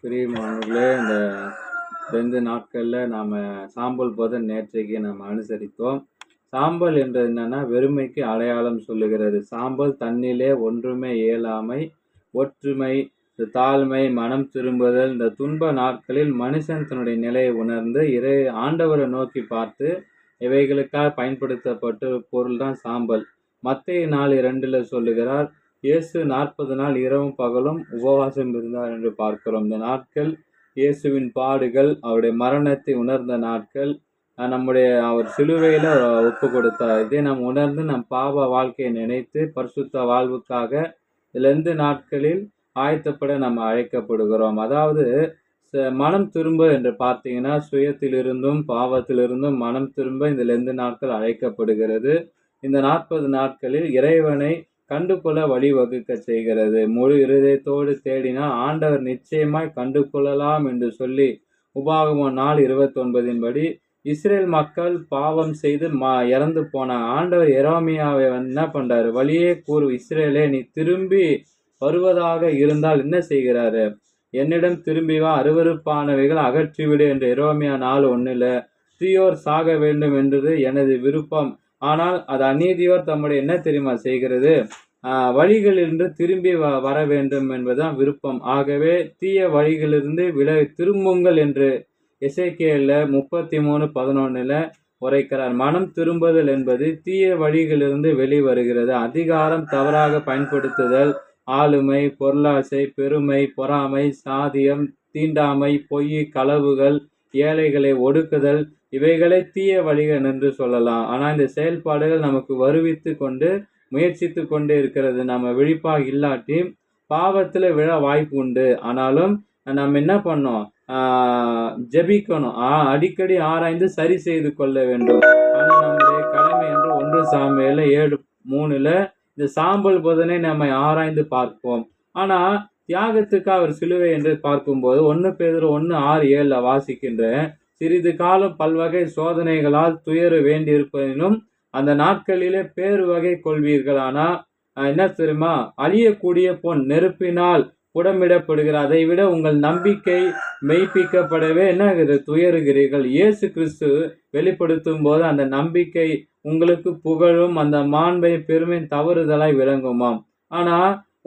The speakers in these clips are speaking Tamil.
பிரியமானவர்களே, இந்த 2 நாட்கள்ல நாம சாம்பல் புதன் நேற்றைக்கு நம்ம அனுசரித்தோம். சாம்பல் என்றது என்னன்னா, வெறுமைக்கு அடையாளம் சொல்லுகிறது. சாம்பல் தன்னிலே ஒன்றுமே இயலாமை, ஒற்றுமை, இந்த தாழ்மை, மனம் திரும்புதல், இந்த துன்ப நாட்களில் மனுஷன் தன்னுடைய நிலையை உணர்ந்து ஆண்டவரை நோக்கி பார்த்து இவைகளுக்காக பயன்படுத்தப்பட்ட பொருள் தான் சாம்பல். மத்தேயு 4:2 சொல்லுகிறார், இயேசு 40 நாள் இரவும் பகலும் உபவாசம் இருந்தார் என்று பார்க்கிறோம். இந்த நாட்கள் இயேசுவின் பாடுகள், அவருடைய மரணத்தை உணர்ந்த நாட்கள், அவர் சிலுவையில ஒப்பு கொடுத்தார். இதை நாம் உணர்ந்து நம் பாவ வாழ்க்கையை நினைத்து பரிசுத்த வாழ்வுக்காக இந்த நாட்களில் ஆயத்தப்பட நம்ம அழைக்கப்படுகிறோம். அதாவது மனம் திரும்ப என்று பார்த்தீங்கன்னா, சுயத்திலிருந்தும் பாவத்திலிருந்தும் மனம் திரும்ப இந்த 2 நாட்கள் அழைக்கப்படுகிறது. இந்த 40 நாட்களில் இறைவனை கண்டுகொள்ள வழிவகுக்க செய்கிறது. முழு இருதயத்தோடு தேடினா ஆண்டவர் நிச்சயமாய் கண்டு கொள்ளலாம் என்று சொல்லி உபாகமம் 4:29 படி இஸ்ரேல் மக்கள் பாவம் செய்து இறந்து போனாங்க. ஆண்டவர் எரேமியாவை என்ன பண்றாரு? வழியே கூறு இஸ்ரேலே, நீ திரும்பி வருவதாக இருந்தால் என்ன செய்கிறாரு? என்னிடம் திரும்பி வா, அருவருப்பானவைகள் அகற்றிவிடு என்று எரேமியா 4:1 தீயோர் சாக வேண்டும் என்றது எனது விருப்பம். ஆனால் அது அநீதியோர் தம்முடைய என்ன தெரியுமா செய்கிறது? வழிகளிலிருந்து திரும்பி வர வேண்டும் என்பதுதான் விருப்பம். ஆகவே தீய வழிகளிலிருந்து திரும்புங்கள் என்று எசேக்கியேல் 33:11 உரைக்கிறார். மனம் திரும்புதல் என்பது தீய வழிகளிலிருந்து வெளிவருகிறது. அதிகாரம் தவறாக பயன்படுத்துதல், ஆளுமை, பொருளாசை, பெருமை, பொறாமை, சாதியம், தீண்டாமை, பொய், களவுகள், ஏழைகளை ஒடுக்குதல், இவைகளை தீய வழிகள் என்று சொல்லலாம். ஆனால் இந்த செயல்பாடுகள் நமக்கு வருவித்து கொண்டு முயற்சித்து கொண்டே இருக்கிறது. நம்ம விழிப்பாக இல்லாட்டி பாவத்தில் விழ வாய்ப்பு உண்டு. ஆனாலும் நம்ம என்ன பண்ணோம்? ஜெபிக்கணும். அடிக்கடி ஆராய்ந்து சரி செய்து கொள்ள வேண்டும். ஆனால் நம்முடைய கடமை என்று 1 சாமுவேல் 7:3 இந்த சாம்பல் புதனை நம்மை ஆராய்ந்து பார்ப்போம். ஆனா தியாகத்துக்கு அவர் சிலுவை என்று பார்க்கும்போது 1 பேதுரு 1:6-7 வாசிக்கின்றேன். சிறிது காலம் பல்வகை சோதனைகளால் துயர வேண்டியிருப்பதிலும் அந்த நாட்களிலே பேரு வகை கொள்வீர்கள். ஆனா என்ன தெரியுமா? அழியக்கூடிய பொன் நெருப்பினால் புடமிடப்படுகிற அதை விட உங்கள் நம்பிக்கை மெய்ப்பிக்கப்படவே என்ன துயருகிறீர்கள். இயேசு கிறிஸ்து வெளிப்படுத்தும் போது அந்த நம்பிக்கை உங்களுக்கு புகழும் அந்த மாண்பை பெருமை தவறுதலாய் விளங்குமாம். ஆனா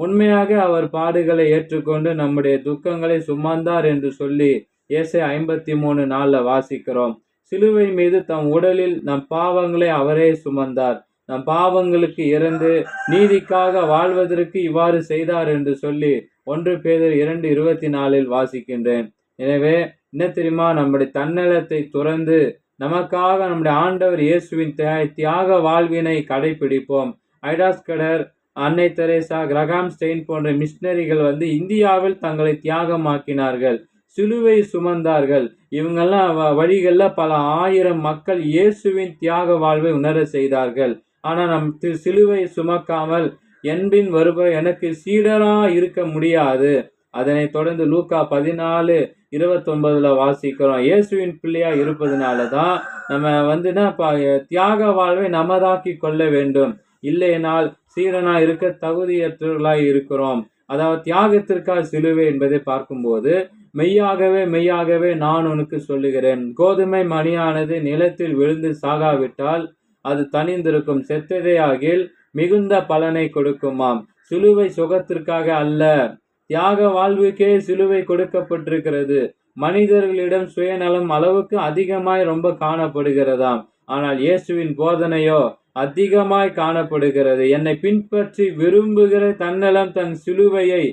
உண்மையாக அவர் பாடுகளை ஏற்றுக்கொண்டு நம்முடைய துக்கங்களை சுமந்தார் என்று சொல்லி ஏசாயா 53:4 வாசிக்கிறோம். சிலுவை மீது தம் உடலில் நம் பாவங்களை அவரே சுமந்தார். நம் பாவங்களுக்கு இறந்து நீதிக்காக வாழ்வதற்கு இவ்வாறு செய்தார் என்று சொல்லி 1 பேதுரு 2:24 வாசிக்கின்றேன். எனவே என்ன தெரியுமா? நம்முடைய தன்னலத்தை துறந்து நமக்காக நம்முடைய ஆண்டவர் இயேசுவின் தியாக வாழ்வினை கடைபிடிப்போம். ஐடாஸ்கடர், அன்னை தெரேசா, கிரகாம் ஸ்டெயின் போன்ற மிஷினரிகள் இந்தியாவில் தங்களை தியாகமாக்கினார்கள், சிலுவை சுமந்தார்கள். இவங்கெல்லாம் வழிகளில் பல ஆயிரம் மக்கள் இயேசுவின் தியாக வாழ்வை உணர செய்தார்கள். ஆனால் நம் சிலுவை சுமக்காமல் என்பின் வருப எனக்கு சீடரா இருக்க முடியாது. அதனை தொடர்ந்து லூக்கா 14:29 வாசிக்கிறோம். இயேசுவின் பிள்ளையா இருப்பதனால தான் நம்ம தியாக வாழ்வை நமதாக்கி கொள்ள வேண்டும். இல்லையினால் சீரனா இருக்க தகுதியற்றவர்களாய் இருக்கிறோம். அதாவது தியாகத்திற்காக சிலுவை என்பதை பார்க்கும்போது மெய்யாகவே நான் உனக்கு சொல்லுகிறேன், கோதுமை மணியானது நிலத்தில் விழுந்து சாகாவிட்டால் அது தனிந்திருக்கும், செத்ததே ஆகில் மிகுந்த பலனை கொடுக்குமாம். சிலுவை சுகத்திற்காக அல்ல, தியாக வாழ்வுக்கே சிலுவை கொடுக்கப்பட்டிருக்கிறது. மனிதர்களிடம் சுயநலம் அளவுக்கு அதிகமாய் ரொம்ப காணப்படுகிறதாம். ஆனால் இயேசுவின் போதனையோ அதிகமாய் காணப்படுகிறது. என்னை பின்பற்றி விரும்புகிற தன்னலம் தன் சிலுவையை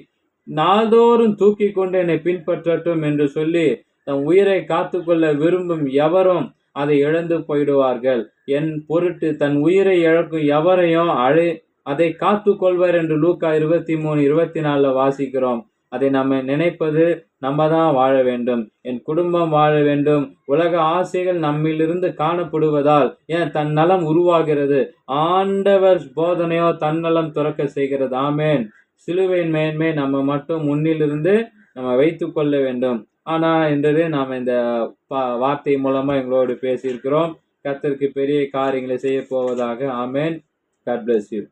நாள்தோறும் தூக்கி கொண்டு என்னை பின்பற்றட்டும் என்று சொல்லி தன் உயிரை காத்துக்கொள்ள விரும்பும் எவரும் அதை இழந்து போயிடுவார்கள். என் பொருட்டு தன் உயிரை இழக்கும் எவரையும் அதை காத்து கொள்வர் என்று லூக்கா 23:24 வாசிக்கிறோம். அதை நம்ம நினைப்பது நம்ம தான் வாழ வேண்டும். என் குடும்பம் வாழ வேண்டும். உலக ஆசைகள் நம்மிலிருந்து காணப்படுவதால் ஏன் தன் நலம் உருவாகிறது. ஆண்டவர் போதனையோ தன்னலம் துறக்க செய்கிறது. ஆமேன். சிலுவையின் மேன்மை நம்ம மட்டும் முன்னிலிருந்து நம்ம வைத்து கொள்ள வேண்டும். என்றது நாம் இந்த வார்த்தை மூலமா எங்களோடு பேசியிருக்கிறோம். கர்த்தருக்கு பெரிய காரியங்களை செய்ய போவதாக. ஆமேன். God bless you.